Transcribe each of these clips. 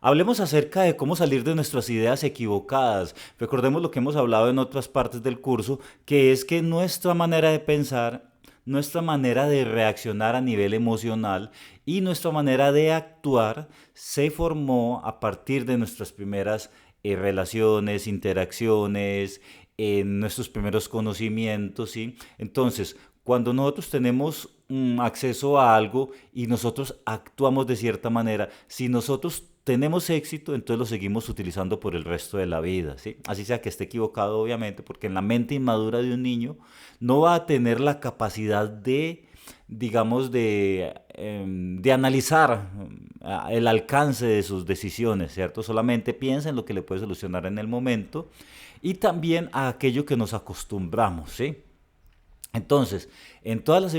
Hablemos acerca de cómo salir de nuestras ideas equivocadas. Recordemos lo que hemos hablado en otras partes del curso, que es que nuestra manera de pensar, nuestra manera de reaccionar a nivel emocional y nuestra manera de actuar se formó a partir de nuestras primeras relaciones, interacciones, nuestros primeros conocimientos, ¿sí? Entonces, cuando nosotros tenemos acceso a algo y nosotros actuamos de cierta manera, si nosotros tenemos éxito, entonces lo seguimos utilizando por el resto de la vida, ¿sí? Así sea que esté equivocado, obviamente, porque en la mente inmadura de un niño no va a tener la capacidad de, digamos, de analizar el alcance de sus decisiones, ¿cierto? Solamente piensa en lo que le puede solucionar en el momento y también a aquello que nos acostumbramos, ¿sí? Entonces, en todas las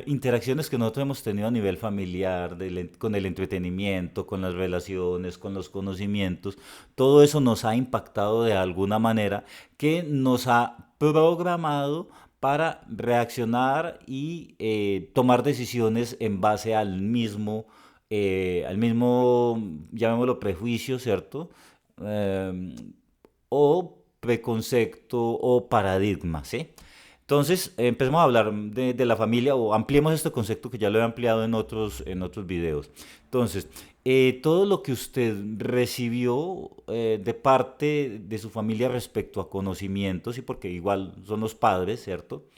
interacciones que nosotros hemos tenido a nivel familiar, con el entretenimiento, con las relaciones, con los conocimientos, todo eso nos ha impactado de alguna manera que nos ha programado para reaccionar y tomar decisiones en base al mismo, llamémoslo prejuicio, ¿cierto? Eh, o preconcepto o paradigma, ¿sí? Entonces, empecemos a hablar de la familia o ampliemos este concepto que ya lo he ampliado en otros videos. Entonces, todo lo que usted recibió de parte de su familia respecto a conocimientos, y porque igual son los padres, ¿cierto?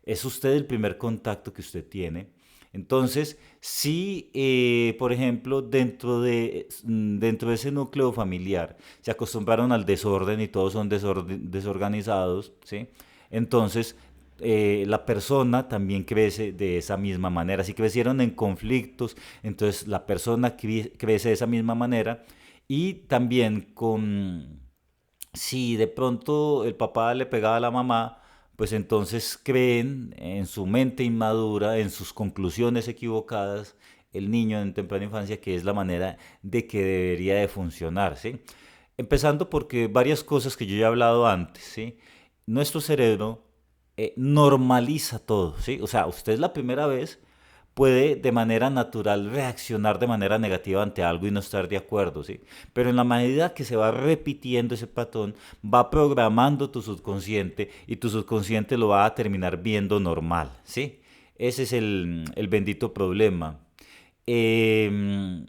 Es usted el primer contacto que usted tiene. Entonces, si, por ejemplo, dentro de ese núcleo familiar se acostumbraron al desorden y todos son desorganizados, ¿sí? Entonces, la persona también crece de esa misma manera. Si crecieron en conflictos, entonces la persona crece de esa misma manera. Y también si de pronto el papá le pegaba a la mamá, pues entonces creen en su mente inmadura, en sus conclusiones equivocadas, el niño en temprana infancia, que es la manera de que debería de funcionar, ¿sí? Empezando porque varias cosas que yo ya he hablado antes, ¿sí? Nuestro cerebro normaliza todo, ¿sí? O sea, usted es la primera vez puede de manera natural reaccionar de manera negativa ante algo y no estar de acuerdo, ¿sí? Pero en la medida que se va repitiendo ese patrón, va programando tu subconsciente y tu subconsciente lo va a terminar viendo normal, ¿sí? Ese es el bendito problema. Em,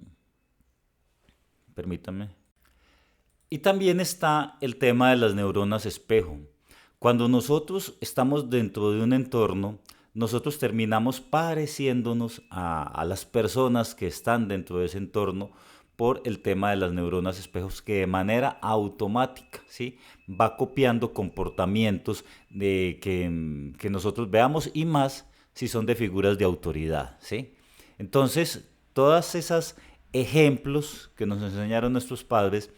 Permítame. Y también está el tema de las neuronas espejo. Cuando nosotros estamos dentro de un entorno, nosotros terminamos pareciéndonos a las personas que están dentro de ese entorno por el tema de las neuronas espejos que de manera automática, ¿sí? Va copiando comportamientos que nosotros veamos y más si son de figuras de autoridad, ¿sí? Entonces, todas esas ejemplos que nos enseñaron nuestros padres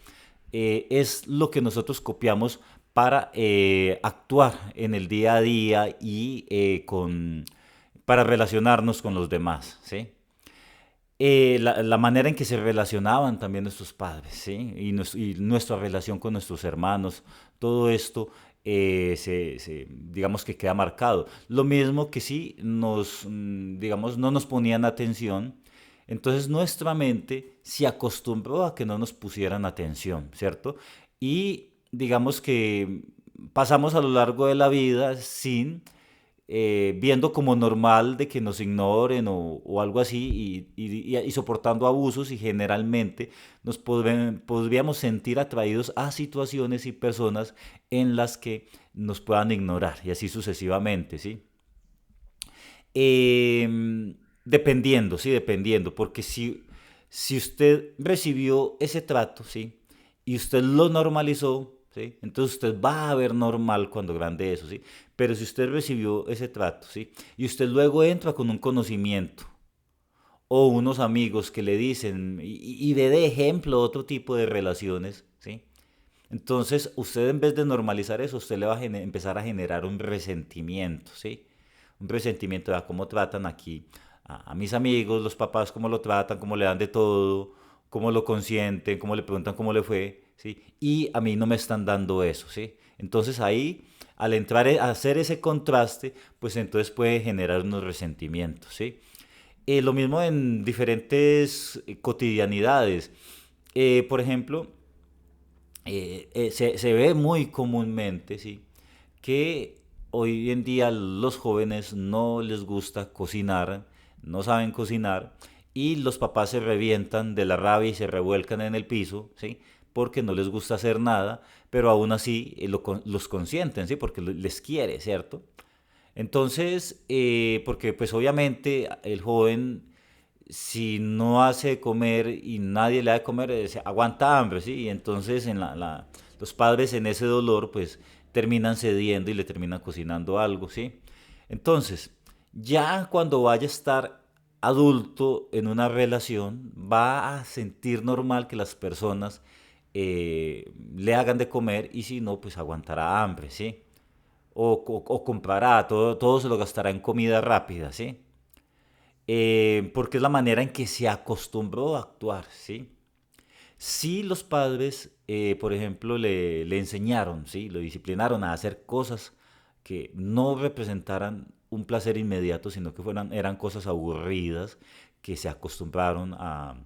es lo que nosotros copiamos para actuar en el día a día y para relacionarnos con los demás, ¿sí? La manera en que se relacionaban también nuestros padres, ¿sí? Y nuestra relación con nuestros hermanos, todo esto digamos que queda marcado. Lo mismo que si digamos, no nos ponían atención, entonces nuestra mente se acostumbró a que no nos pusieran atención, ¿cierto? Y digamos que pasamos a lo largo de la vida sin viendo como normal de que nos ignoren o algo así y soportando abusos y generalmente podríamos sentir atraídos a situaciones y personas en las que nos puedan ignorar y así sucesivamente, ¿sí? Dependiendo, sí, dependiendo, porque si usted recibió ese trato, ¿sí? Y usted lo normalizó, ¿sí? Entonces usted va a ver normal cuando grande eso, ¿sí? Pero si usted recibió ese trato, ¿sí? Y usted luego entra con un conocimiento o unos amigos que le dicen y le dé ejemplo otro tipo de relaciones, ¿sí? Entonces, usted en vez de normalizar eso, usted le va a empezar a generar un resentimiento, ¿sí? Un resentimiento de cómo tratan aquí a mis amigos, los papás, cómo lo tratan, cómo le dan de todo, cómo lo consienten, cómo le preguntan cómo le fue, ¿sí? Y a mí no me están dando eso, ¿sí? Entonces ahí, al entrar a hacer ese contraste, pues entonces puede generar unos resentimientos, ¿sí? Lo mismo en diferentes cotidianidades. Por ejemplo, se ve muy comúnmente, ¿sí? Que hoy en día los jóvenes no les gusta cocinar, no saben cocinar y los papás se revientan de la rabia y se revuelcan en el piso, ¿sí? Porque no les gusta hacer nada, pero aún así los consienten, ¿sí? Porque les quiere, ¿cierto? Entonces, porque pues obviamente el joven si no hace de comer y nadie le da de comer, se aguanta hambre, ¿sí? Y entonces los padres en ese dolor, pues terminan cediendo y le terminan cocinando algo, ¿sí? Entonces, ya cuando vaya a estar adulto en una relación, va a sentir normal que las personas le hagan de comer y si no, pues aguantará hambre, ¿sí? O comprará, todo se lo gastará en comida rápida, ¿sí? Porque es la manera en que se acostumbró a actuar, ¿sí? Si los padres, por ejemplo, le enseñaron, ¿sí? Lo disciplinaron a hacer cosas que no representaran un placer inmediato, sino que eran cosas aburridas, que se acostumbraron a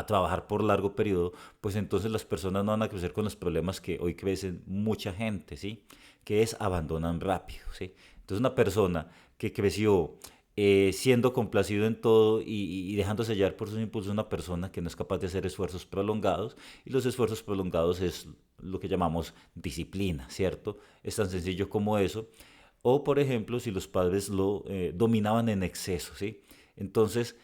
trabajar por largo periodo, pues entonces las personas no van a crecer con los problemas que hoy crecen mucha gente, ¿sí? Que es abandonan rápido, ¿sí? Entonces una persona que creció siendo complacido en todo y dejándose hallar por sus impulsos, una persona que no es capaz de hacer esfuerzos prolongados, y los esfuerzos prolongados es lo que llamamos disciplina, ¿cierto? Es tan sencillo como eso. O, por ejemplo, si los padres lo dominaban en exceso, ¿sí? Entonces,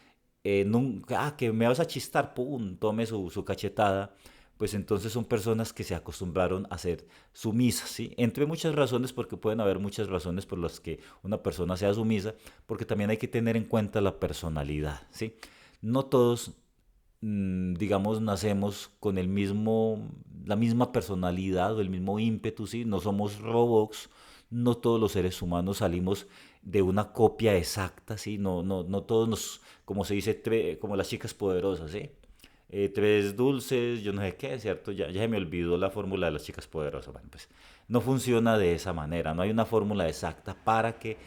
nunca, que me vas a chistar, pum, tome su cachetada, pues entonces son personas que se acostumbraron a ser sumisas, ¿sí? Entre muchas razones, porque pueden haber muchas razones por las que una persona sea sumisa, porque también hay que tener en cuenta la personalidad, ¿sí? No todos, digamos, nacemos con la misma personalidad o el mismo ímpetu, ¿sí? No somos robots, no todos los seres humanos salimos de una copia exacta, ¿sí? No todos nos, como se dice, como las chicas poderosas, ¿sí? Tres dulces, yo no sé qué, ¿cierto? Ya se me olvidó la fórmula de las chicas poderosas. Bueno, pues no funciona de esa manera, no hay una fórmula exacta para que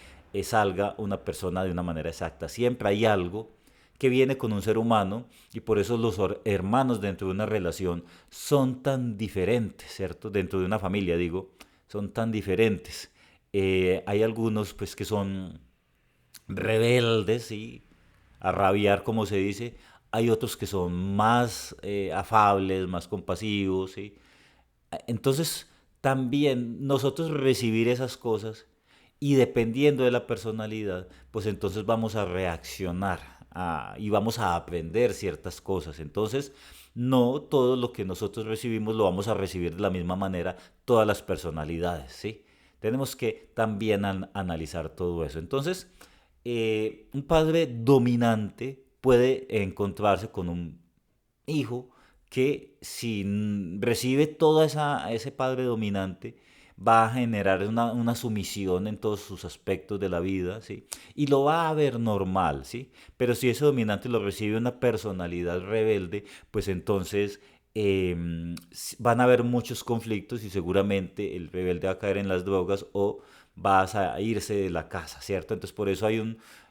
salga una persona de una manera exacta. Siempre hay algo que viene con un ser humano y por eso los hermanos dentro de una relación son tan diferentes, ¿cierto? Dentro de una familia, digo, son tan diferentes. Hay algunos pues que son rebeldes y a rabiar, como se dice. Hay otros que son más afables, más compasivos, ¿sí? Entonces, también nosotros recibir esas cosas y dependiendo de la personalidad, pues entonces vamos a reaccionar y vamos a aprender ciertas cosas. Entonces, no todo lo que nosotros recibimos lo vamos a recibir de la misma manera todas las personalidades, ¿sí? Tenemos que también analizar todo eso. Entonces, un padre dominante puede encontrarse con un hijo que si recibe ese padre dominante, va a generar una sumisión en todos sus aspectos de la vida, ¿sí? Y lo va a ver normal, ¿sí? Pero si ese dominante lo recibe una personalidad rebelde, pues entonces van a haber muchos conflictos y seguramente el rebelde va a caer en las drogas o vas a irse de la casa, ¿cierto? Entonces por eso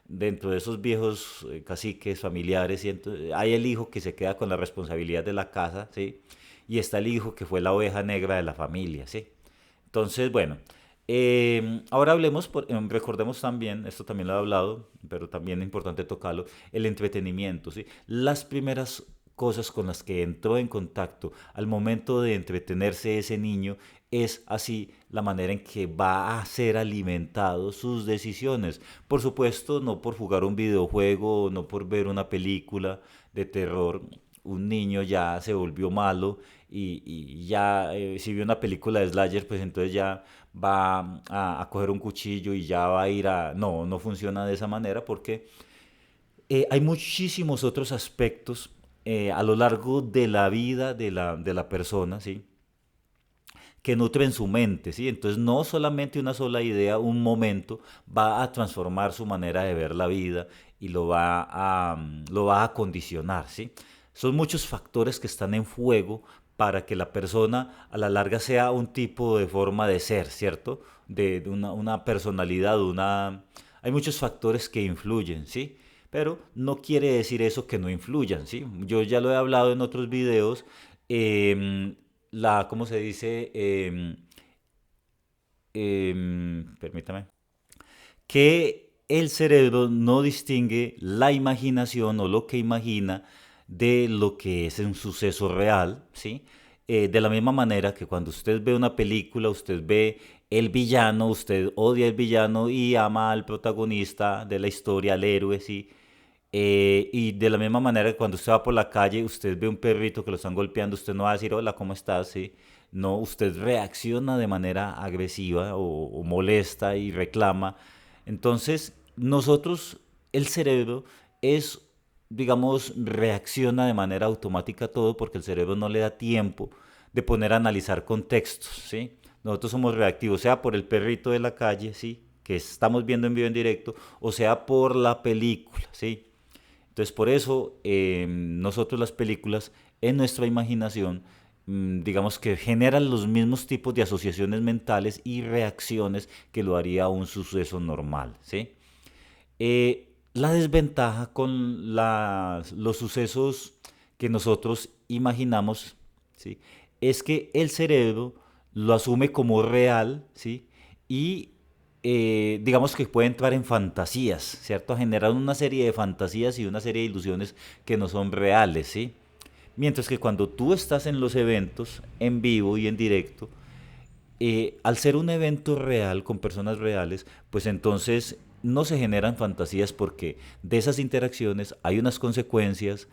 dentro de esos viejos caciques familiares, hay el hijo que se queda con la responsabilidad de la casa, ¿sí? Y está el hijo que fue la oveja negra de la familia, ¿sí? Entonces, bueno, ahora hablemos, recordemos también, esto también lo he hablado, pero también es importante tocarlo, el entretenimiento, ¿sí? Las primeras cosas con las que entró en contacto al momento de entretenerse ese niño es así la manera en que va a ser alimentado sus decisiones. Por supuesto, no por jugar un videojuego, no por ver una película de terror. Un niño ya se volvió malo y ya si vio una película de slasher, pues entonces ya va a coger un cuchillo y ya va a ir a... No, no funciona de esa manera porque hay muchísimos otros aspectos a lo largo de la vida de la persona, ¿sí? Que nutren su mente, ¿sí? Entonces no solamente una sola idea, un momento, va a transformar su manera de ver la vida y lo va a condicionar, ¿sí? Son muchos factores que están en juego para que la persona a la larga sea un tipo de forma de ser, ¿cierto? De una personalidad, Hay muchos factores que influyen, ¿sí? pero no quiere decir eso que no influyan, ¿sí? Yo ya lo he hablado en otros videos, ¿cómo se dice? Permítame, que el cerebro no distingue la imaginación o lo que imagina de lo que es un suceso real, ¿sí? De la misma manera que cuando usted ve una película, usted ve el villano, usted odia al villano y ama al protagonista de la historia, al héroe, ¿sí? Y de la misma manera que cuando usted va por la calle, usted ve un perrito que lo están golpeando, usted no va a decir, hola, ¿cómo estás? ¿Sí? No, usted reacciona de manera agresiva o molesta y reclama. Entonces, nosotros, el cerebro es, digamos, reacciona de manera automática a todo porque el cerebro no le da tiempo de poner a analizar contextos, ¿sí? Nosotros somos reactivos, sea por el perrito de la calle, ¿sí? Que estamos viendo en vivo en directo, o sea por la película, ¿sí? Entonces, por eso nosotros las películas en nuestra imaginación, digamos que generan los mismos tipos de asociaciones mentales y reacciones que lo haría un suceso normal, ¿sí? La desventaja con los sucesos que nosotros imaginamos, ¿sí? Es que el cerebro lo asume como real, ¿sí? Y digamos que puede entrar en fantasías, ¿cierto? A generar una serie de fantasías y una serie de ilusiones que no son reales, ¿sí? Mientras que cuando tú estás en los eventos, en vivo y en directo, al ser un evento real con personas reales, pues entonces no se generan fantasías porque de esas interacciones hay unas consecuencias,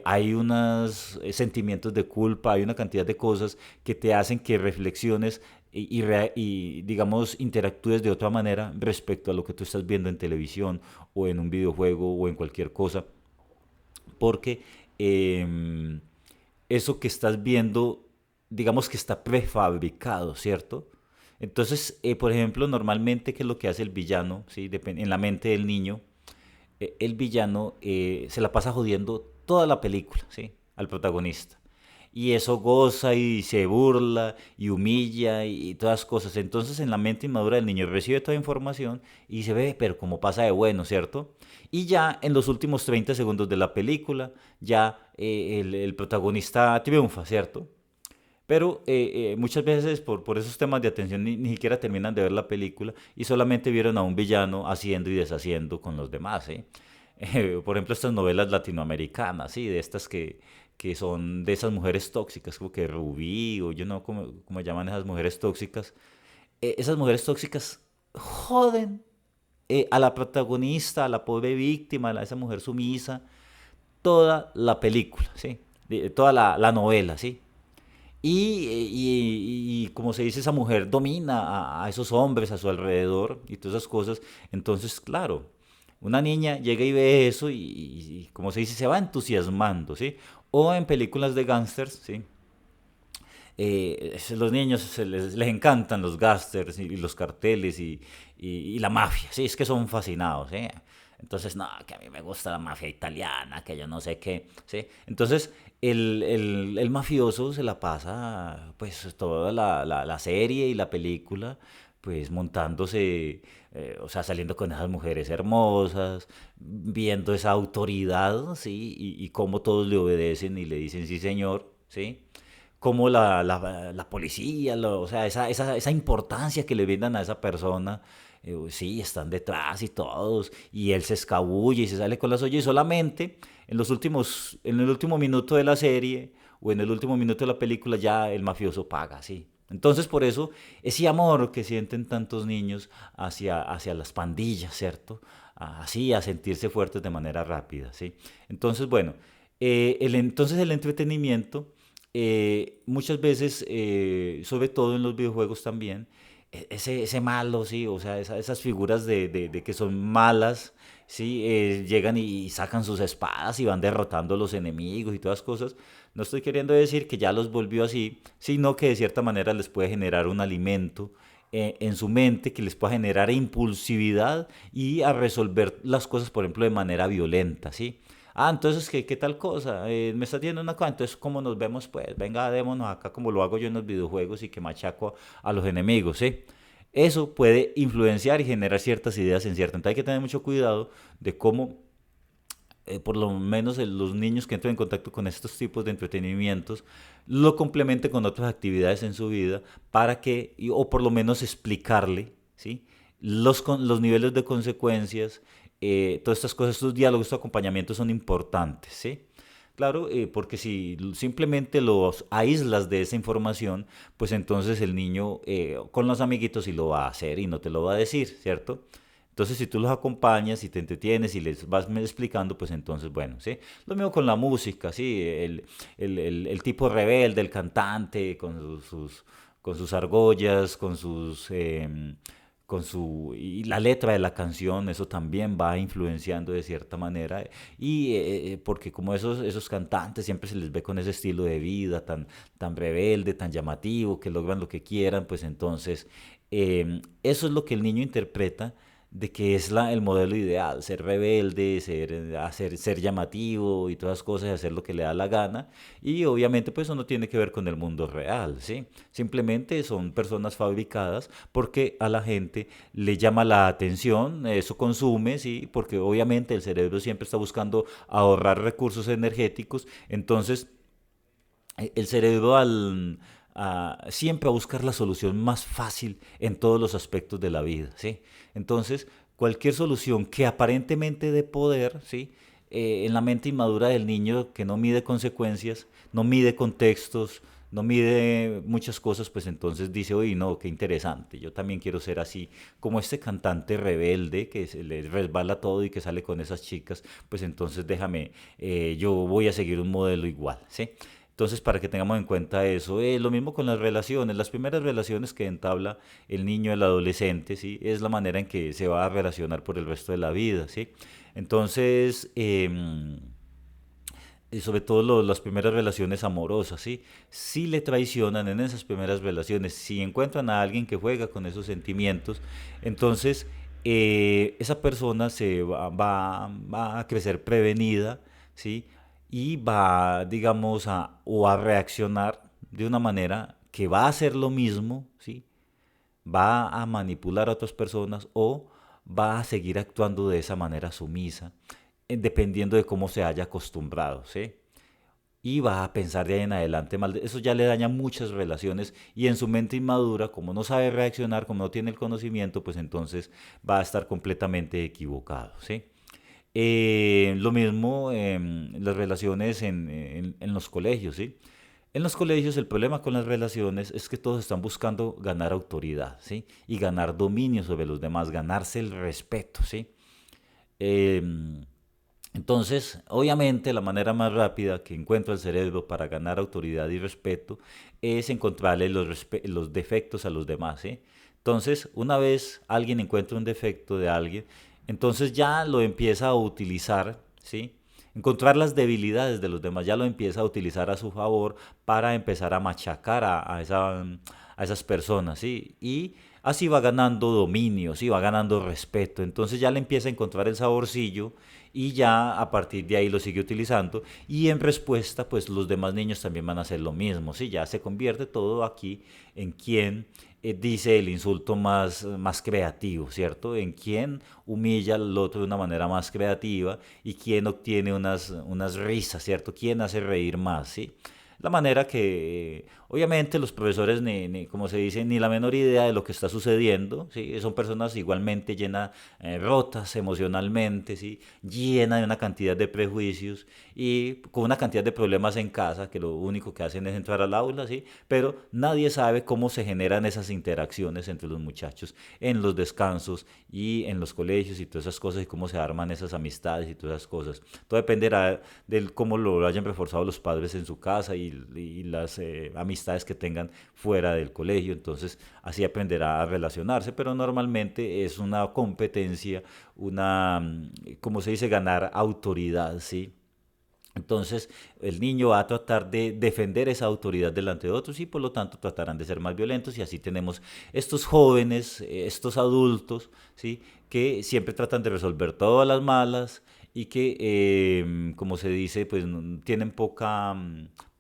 hay unos sentimientos de culpa, hay una cantidad de cosas que te hacen que reflexiones y, digamos, interactúes de otra manera respecto a lo que tú estás viendo en televisión o en un videojuego o en cualquier cosa, porque eso que estás viendo, digamos que está prefabricado, ¿cierto? Entonces, por ejemplo, normalmente, ¿qué es lo que hace el villano? ¿Sí? En la mente del niño, el villano se la pasa jodiendo toda la película, ¿sí? Al protagonista. Y eso goza y se burla y humilla y todas cosas. Entonces en la mente inmadura del niño recibe toda información y se ve, pero como pasa de bueno, ¿cierto? Y ya en los últimos 30 segundos de la película, ya el protagonista triunfa, ¿cierto? Pero muchas veces por esos temas de atención ni siquiera terminan de ver la película y solamente vieron a un villano haciendo y deshaciendo con los demás, ¿sí? Por ejemplo, estas novelas latinoamericanas, ¿sí? De estas que son de esas mujeres tóxicas, como que Rubí o yo no, cómo llaman esas mujeres tóxicas. Esas mujeres tóxicas joden a la protagonista, a la pobre víctima, a esa mujer sumisa, toda la película, ¿sí? Toda la novela, ¿sí? Y como se dice, esa mujer domina a esos hombres a su alrededor y todas esas cosas. Entonces, claro, una niña llega y ve eso y, como se dice, se va entusiasmando, ¿sí? O en películas de gángsters, ¿sí? Los niños les encantan los gángsters y los carteles y la mafia, sí, es que son fascinados, ¿sí? Entonces, no, que a mí me gusta la mafia italiana, que yo no sé qué, ¿sí? Entonces, el mafioso se la pasa, pues, toda la serie y la película, pues, montándose, o sea, saliendo con esas mujeres hermosas, viendo esa autoridad, ¿sí? Y cómo todos le obedecen y le dicen, sí, señor, ¿sí? Como la policía, o sea, esa importancia que le brindan a esa persona, sí, están detrás y todos, y él se escabulle y se sale con la suya, y solamente en el último minuto de la serie o en el último minuto de la película ya el mafioso paga, sí. Entonces, por eso, ese amor que sienten tantos niños hacia las pandillas, ¿cierto? Así, a sentirse fuertes de manera rápida, ¿sí? Entonces, bueno, entonces el entretenimiento muchas veces, sobre todo en los videojuegos también, ese malo, sí, o sea, esas figuras de que son malas, sí, llegan y sacan sus espadas y van derrotando a los enemigos y todas cosas. No estoy queriendo decir que ya los volvió así, sino que de cierta manera les puede generar un alimento en su mente que les pueda generar impulsividad y a resolver las cosas, por ejemplo, de manera violenta, ¿sí? Ah, entonces, ¿qué tal cosa? Me estás diciendo una cosa, entonces, ¿cómo nos vemos? Pues, venga, démonos acá como lo hago yo en los videojuegos y que machaco a los enemigos, ¿sí? Eso puede influenciar y generar ciertas ideas en cierto. Entonces hay que tener mucho cuidado de cómo, por lo menos los niños que entran en contacto con estos tipos de entretenimientos, lo complementen con otras actividades en su vida para que, o por lo menos explicarle, ¿sí? Los niveles de consecuencias, todas estas cosas, estos diálogos, estos acompañamientos son importantes, ¿sí? Claro, porque si simplemente los aíslas de esa información, pues entonces el niño con los amiguitos sí lo va a hacer y no te lo va a decir, ¿cierto? Entonces, si tú los acompañas y te entretienes y les vas explicando, pues entonces, bueno, ¿sí? Lo mismo con la música, ¿sí? El tipo rebelde, el cantante, con sus argollas, y la letra de la canción, eso también va influenciando de cierta manera. Y porque como esos cantantes siempre se les ve con ese estilo de vida tan rebelde, tan llamativo, que logran lo que quieran, pues entonces eso es lo que el niño interpreta de que es el modelo ideal, ser rebelde, ser llamativo y todas las cosas, hacer lo que le da la gana. Y obviamente pues eso no tiene que ver con el mundo real, ¿sí? Simplemente son personas fabricadas porque a la gente le llama la atención, eso consume, ¿sí? Porque obviamente el cerebro siempre está buscando ahorrar recursos energéticos, entonces el cerebro siempre a buscar la solución más fácil en todos los aspectos de la vida, ¿sí? Entonces, cualquier solución que aparentemente dé poder, ¿sí? En la mente inmadura del niño que no mide consecuencias, no mide contextos, no mide muchas cosas, pues entonces dice, oye, no, qué interesante, yo también quiero ser así, como este cantante rebelde que se le resbala todo y que sale con esas chicas, pues entonces déjame, yo voy a seguir un modelo igual, ¿sí? Entonces, para que tengamos en cuenta eso, lo mismo con las relaciones. Las primeras relaciones que entabla el niño, el adolescente, ¿sí? Es la manera en que se va a relacionar por el resto de la vida, ¿sí? Entonces, y sobre todo las primeras relaciones amorosas, ¿sí? Si le traicionan en esas primeras relaciones, si encuentran a alguien que juega con esos sentimientos, entonces esa persona va a crecer prevenida, ¿sí? Y va, digamos, o a reaccionar de una manera que va a hacer lo mismo, ¿sí? Va a manipular a otras personas o va a seguir actuando de esa manera sumisa, dependiendo de cómo se haya acostumbrado, ¿sí? Y va a pensar de ahí en adelante mal. Eso ya le daña muchas relaciones y en su mente inmadura, como no sabe reaccionar, como no tiene el conocimiento, pues entonces va a estar completamente equivocado, ¿sí? Lo mismo las relaciones en los colegios, ¿sí? En los colegios el problema con las relaciones es que todos están buscando ganar autoridad, ¿sí? Y ganar dominio sobre los demás, ganarse el respeto, ¿sí? Em, entonces, obviamente, la manera más rápida que encuentra el cerebro para ganar autoridad y respeto es encontrarle los defectos a los demás, ¿sí? Entonces, una vez alguien encuentra un defecto de alguien, entonces ya lo empieza a utilizar, ¿sí? Encontrar las debilidades de los demás, ya lo empieza a utilizar a su favor para empezar a machacar a esas personas, ¿sí? Y así va ganando dominio, ¿sí? Va ganando respeto. Entonces ya le empieza a encontrar el saborcillo y ya a partir de ahí lo sigue utilizando y en respuesta pues los demás niños también van a hacer lo mismo, ¿sí? Ya se convierte todo aquí en quien dice el insulto más creativo, ¿cierto? En quien humilla al otro de una manera más creativa y quien obtiene unas risas, ¿cierto? Quien hace reír más, ¿sí? La manera que, obviamente, los profesores, como se dice, ni la menor idea de lo que está sucediendo, ¿sí? Son personas igualmente llenas, rotas emocionalmente, ¿sí? Llenas de una cantidad de prejuicios y con una cantidad de problemas en casa, que lo único que hacen es entrar al aula, ¿sí? Pero nadie sabe cómo se generan esas interacciones entre los muchachos en los descansos y en los colegios y todas esas cosas y cómo se arman esas amistades y todas esas cosas. Todo dependerá de cómo lo hayan reforzado los padres en su casa y las amistades que tengan fuera del colegio. Entonces, así aprenderá a relacionarse, pero normalmente es una competencia, como se dice, ganar autoridad, ¿sí? Entonces, el niño va a tratar de defender esa autoridad delante de otros y por lo tanto tratarán de ser más violentos y así tenemos estos jóvenes, estos adultos, ¿sí? Que siempre tratan de resolver todas las malas y que, como se dice, pues tienen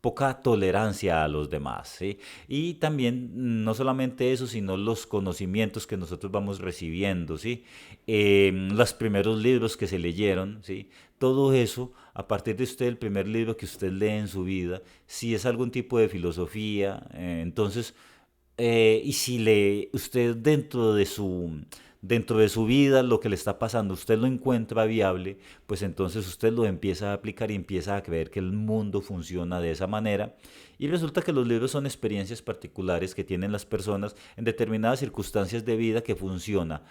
poca tolerancia a los demás, ¿sí? Y también no solamente eso, sino los conocimientos que nosotros vamos recibiendo, ¿sí? Los primeros libros que se leyeron, ¿sí? Todo eso, a partir de usted, el primer libro que usted lee en su vida, si es algún tipo de filosofía, entonces y si usted dentro de su vida, lo que le está pasando, usted lo encuentra viable, pues entonces usted lo empieza a aplicar y empieza a creer que el mundo funciona de esa manera. Y resulta que los libros son experiencias particulares que tienen las personas en determinadas circunstancias de vida que funciona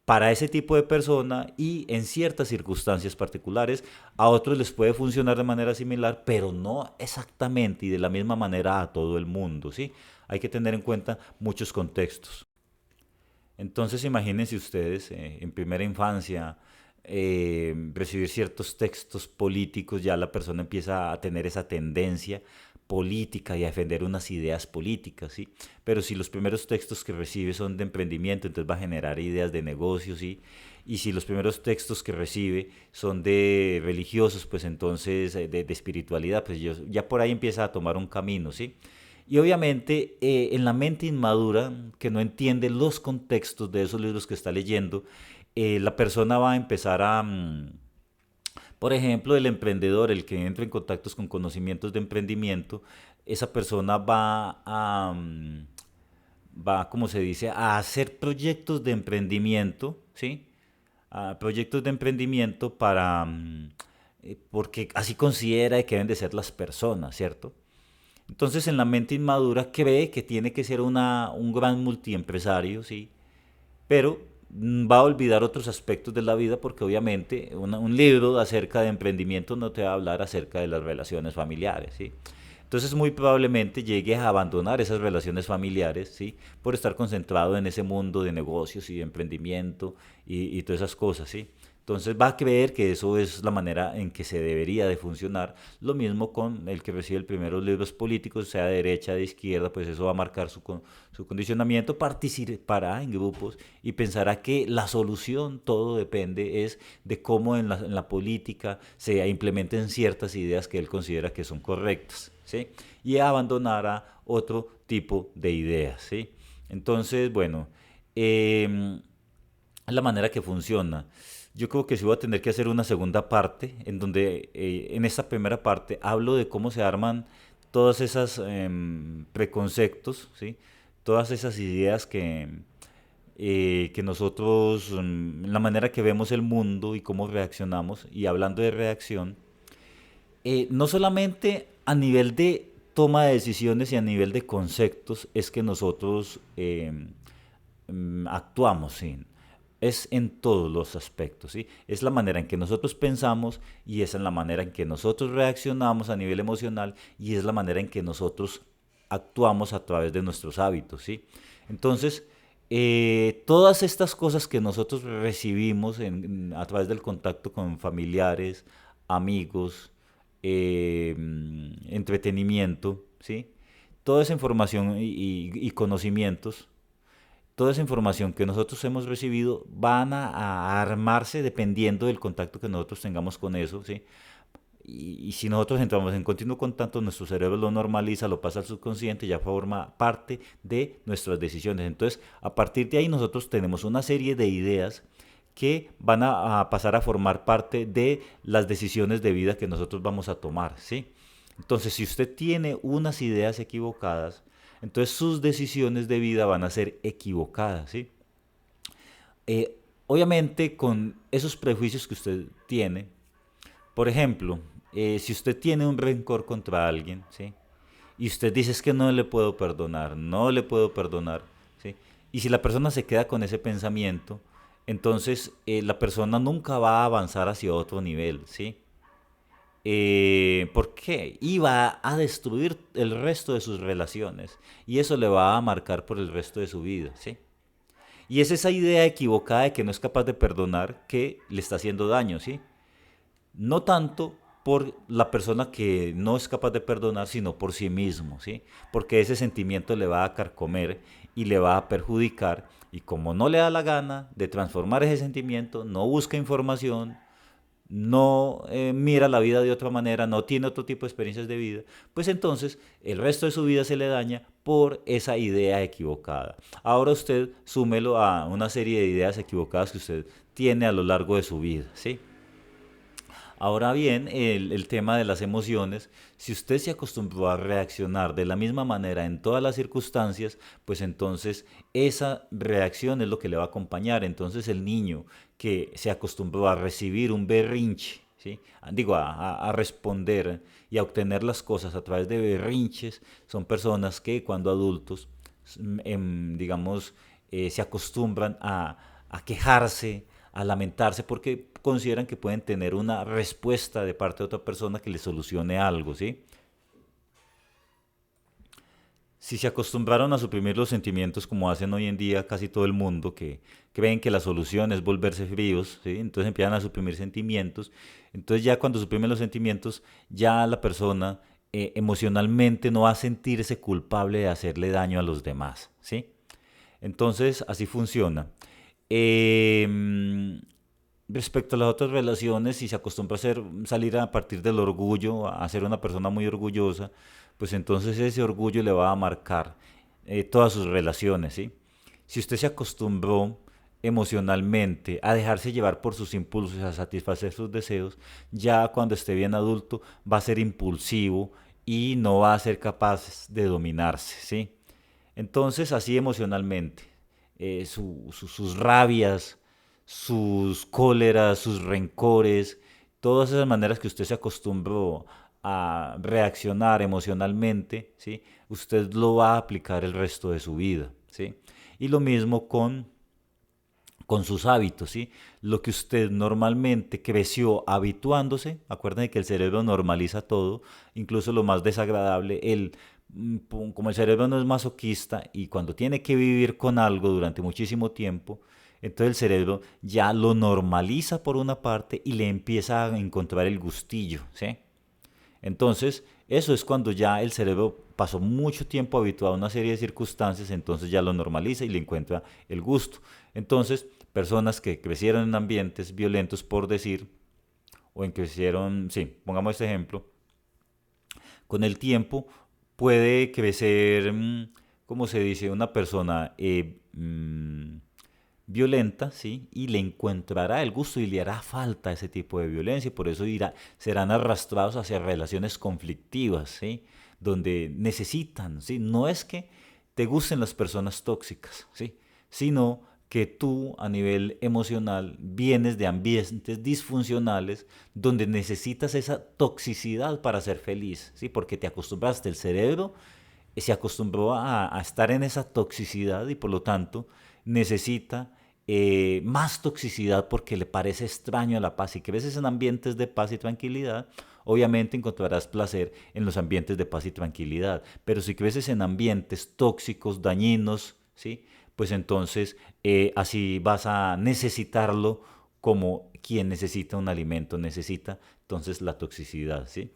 para ese tipo de persona y en ciertas circunstancias particulares a otros les puede funcionar de manera similar, pero no exactamente y de la misma manera a todo el mundo, ¿sí? Hay que tener en cuenta muchos contextos. Entonces imagínense ustedes en primera infancia recibir ciertos textos políticos, ya la persona empieza a tener esa tendencia política y a defender unas ideas políticas, ¿sí? Pero si los primeros textos que recibe son de emprendimiento, entonces va a generar ideas de negocios, ¿sí? Y si los primeros textos que recibe son de religiosos, pues entonces de espiritualidad, pues ya por ahí empieza a tomar un camino, ¿sí? Y obviamente en la mente inmadura, que no entiende los contextos de esos libros que está leyendo, la persona va a empezar por ejemplo, el emprendedor, el que entra en contactos con conocimientos de emprendimiento, esa persona va, como se dice, a hacer proyectos de emprendimiento, ¿sí? Proyectos de emprendimiento porque así considera que deben de ser las personas, ¿cierto? Entonces en la mente inmadura cree que tiene que ser un gran multiempresario, ¿sí? Pero va a olvidar otros aspectos de la vida porque obviamente un libro acerca de emprendimiento no te va a hablar acerca de las relaciones familiares, ¿sí? Entonces muy probablemente llegues a abandonar esas relaciones familiares, ¿sí? Por estar concentrado en ese mundo de negocios y de emprendimiento y todas esas cosas, ¿sí? Entonces va a creer que eso es la manera en que se debería de funcionar. Lo mismo con el que recibe el primeros libros políticos, sea de derecha, de izquierda, pues eso va a marcar su condicionamiento, participará en grupos y pensará que la solución, todo depende, es de cómo en la política se implementen ciertas ideas que él considera que son correctas, ¿sí? Y abandonará otro tipo de ideas, ¿sí? Entonces, bueno, es la manera que funciona. Yo creo que sí voy a tener que hacer una segunda parte, en donde en esta primera parte hablo de cómo se arman todas esas preconceptos, ¿sí? Todas esas ideas que nosotros, la manera que vemos el mundo y cómo reaccionamos. Y hablando de reacción, no solamente a nivel de toma de decisiones y a nivel de conceptos es que nosotros actuamos, ¿sí? Es en todos los aspectos, ¿sí? Es la manera en que nosotros pensamos y es en la manera en que nosotros reaccionamos a nivel emocional y es la manera en que nosotros actuamos a través de nuestros hábitos, ¿sí? Entonces, todas estas cosas que nosotros recibimos a través del contacto con familiares, amigos, entretenimiento, ¿sí? Toda esa información y conocimientos, toda esa información que nosotros hemos recibido van a armarse dependiendo del contacto que nosotros tengamos con eso, ¿sí? Y si nosotros entramos en continuo contacto, nuestro cerebro lo normaliza, lo pasa al subconsciente, ya forma parte de nuestras decisiones. Entonces, a partir de ahí nosotros tenemos una serie de ideas que van a pasar a formar parte de las decisiones de vida que nosotros vamos a tomar, ¿sí? Entonces, si usted tiene unas ideas equivocadas, entonces sus decisiones de vida van a ser equivocadas, ¿sí? Obviamente, con esos prejuicios que usted tiene, por ejemplo, si usted tiene un rencor contra alguien, ¿sí? Y usted dice es que no le puedo perdonar, no le puedo perdonar, ¿sí? Y si la persona se queda con ese pensamiento, entonces la persona nunca va a avanzar hacia otro nivel, ¿sí? ¿Por qué? Y va a destruir el resto de sus relaciones y eso le va a marcar por el resto de su vida, ¿sí? Y es esa idea equivocada de que no es capaz de perdonar que le está haciendo daño, ¿sí? No tanto por la persona que no es capaz de perdonar, sino por sí mismo, ¿sí? Porque ese sentimiento le va a carcomer y le va a perjudicar y como no le da la gana de transformar ese sentimiento, no busca información, no mira la vida de otra manera, no tiene otro tipo de experiencias de vida, pues entonces el resto de su vida se le daña por esa idea equivocada. Ahora usted súmelo a una serie de ideas equivocadas que usted tiene a lo largo de su vida, ¿sí? Ahora bien, el tema de las emociones, si usted se acostumbró a reaccionar de la misma manera en todas las circunstancias, pues entonces esa reacción es lo que le va a acompañar. Entonces el niño que se acostumbró a recibir un berrinche, ¿sí? Digo, a responder y a obtener las cosas a través de berrinches, son personas que cuando adultos, digamos, se acostumbran a quejarse, a lamentarse porque consideran que pueden tener una respuesta de parte de otra persona que les solucione algo, ¿sí? Si se acostumbraron a suprimir los sentimientos como hacen hoy en día casi todo el mundo, que creen que la solución es volverse fríos, ¿sí? Entonces empiezan a suprimir sentimientos. Entonces ya cuando suprimen los sentimientos, ya la persona emocionalmente no va a sentirse culpable de hacerle daño a los demás, ¿sí? Entonces así funciona. Eh, Respecto a las otras relaciones, si se acostumbra a salir a partir del orgullo, a ser una persona muy orgullosa, pues entonces ese orgullo le va a marcar todas sus relaciones, ¿sí? Si usted se acostumbró emocionalmente a dejarse llevar por sus impulsos, a satisfacer sus deseos, ya cuando esté bien adulto va a ser impulsivo y no va a ser capaz de dominarse, ¿sí? Entonces, así emocionalmente, sus rabias, sus cóleras, sus rencores, todas esas maneras que usted se acostumbró a reaccionar emocionalmente, ¿sí? Usted lo va a aplicar el resto de su vida, ¿sí? Y lo mismo con sus hábitos, ¿sí? Lo que usted normalmente creció habituándose, acuérdense que el cerebro normaliza todo, incluso lo más desagradable, como el cerebro no es masoquista y cuando tiene que vivir con algo durante muchísimo tiempo, entonces el cerebro ya lo normaliza por una parte y le empieza a encontrar el gustillo, ¿sí? Entonces, eso es cuando ya el cerebro pasó mucho tiempo habituado a una serie de circunstancias, entonces ya lo normaliza y le encuentra el gusto. Entonces, personas que crecieron en ambientes violentos, por decir, o en que crecieron, sí, pongamos este ejemplo, con el tiempo puede crecer, ¿cómo se dice? Una persona violenta, ¿sí? Y le encontrará el gusto y le hará falta ese tipo de violencia y por eso serán arrastrados hacia relaciones conflictivas, ¿sí? Donde necesitan, ¿sí? No es que te gusten las personas tóxicas, ¿sí? Sino que tú a nivel emocional vienes de ambientes disfuncionales donde necesitas esa toxicidad para ser feliz, ¿sí? Porque te acostumbraste, el cerebro se acostumbró a estar en esa toxicidad y por lo tanto necesita más toxicidad porque le parece extraño a la paz. Si creces en ambientes de paz y tranquilidad, obviamente encontrarás placer en los ambientes de paz y tranquilidad. Pero si creces en ambientes tóxicos, dañinos, ¿sí? Pues entonces así vas a necesitarlo como quien necesita un alimento, necesita entonces la toxicidad, ¿sí?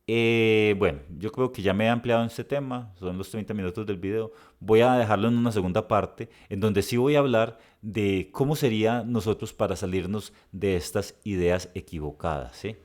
Bueno, yo creo que ya me he ampliado en este tema, son los 30 minutos del video. Voy a dejarlo en una segunda parte, en donde sí voy a hablar de cómo sería nosotros para salirnos de estas ideas equivocadas, ¿sí?